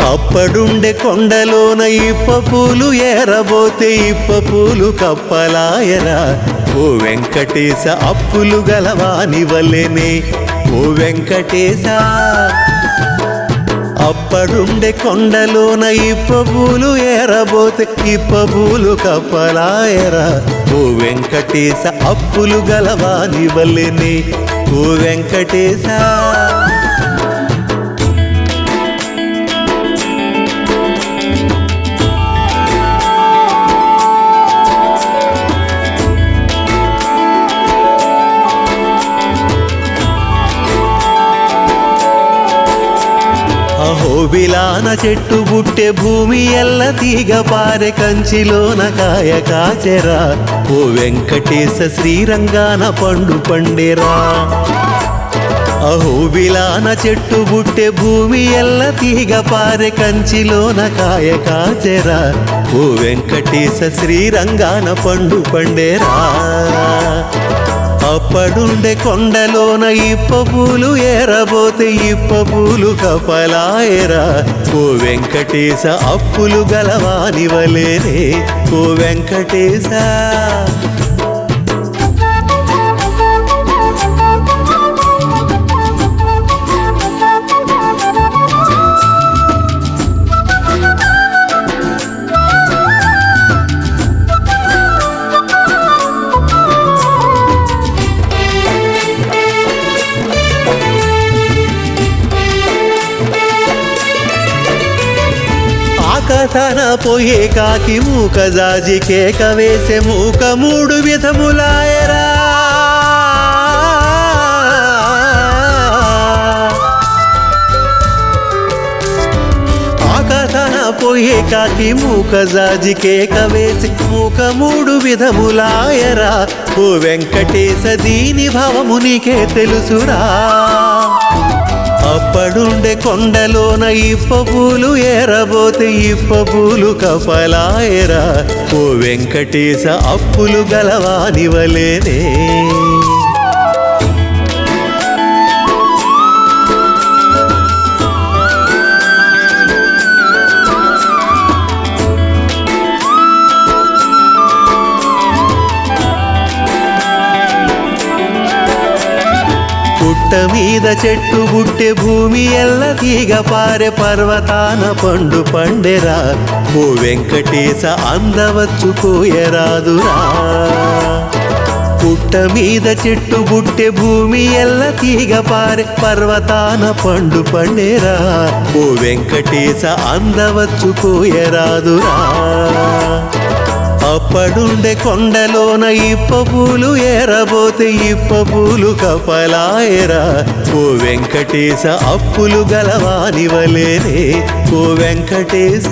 అప్పుడుండే కొండలోన ఇప్ప పూలు ఏరబోతే ఇప్ప పూలు కప్పలాయరా. ఓ వెంకటేశ అప్పులు గలవాని వల్లెనే ఓ వెంకటేశ. అప్పుడుండే కొండలోన ఇప్ప పూలు ఏరబోతే ఇప్ప పూలు కప్పలాయరా. ఓ వెంకటేశ అప్పులు గలవాని వల్లెనే ఓ వెంకటేశ. అహోబిలాన చెట్టు బుట్టె భూమి ఎల్ల తీగ పారె కంచిలోన కాయ కాచెరా. ఓ వెంకటేశ శ్రీరంగాన పండు పండెరా. అహోబిలాన చెట్టు బుట్టె భూమి ఎల్ల తీగ పారె కంచిలోన కాయ కాచెరా. ఓ వెంకటేశ శ్రీరంగాన పండు పండెరా. అప్పుడుండే కొండలోన ఇప్ప పూలు ఏరబోతే ఇప్ప పూలు కపలాయరా. ఓ వెంకటేశ అప్పులు గలవాని వలేనే ఓ వెంకటేశ. కథన పోయే కాకి మూక జాజి కేక వేసే మూక మూడు విధములాయరా. ఆ కథన పోయే కాకి మూక జాజి కేక వేసి మూక మూడు విధములాయరా. ఓ వెంకటేశ దీని భావము నీకే తెలుసురా. అప్పుడుండే కొండలోన ఇప్ప పూలు ఏరబోతే ఇప్ప పూలు కపలాయరా. ఓ వెంకటేశ అప్పులు గలవాని వలేనే. పుట్ట మీద చెట్టు బుట్టె భూమి ఎల్ల తీగ పారె పర్వతాన పండు పండెరా. ఓ వెంకటేశ అందవచ్చు కోయరాదురా. పుట్ట మీద చెట్టు బుట్టె భూమి ఎల్ల తీగ పారె పర్వతాన పండు పండెరా. ఓ వెంకటేశ అందవచ్చు కోయరాదురా. అప్పుడుండే కొండలోన ఇప్ప పూలు ఏరబోతే ఇప్ప పూలు కపలాయరా. ఓ వెంకటేశ అప్పులు గలవాని వలేనే ఓ వెంకటేశ.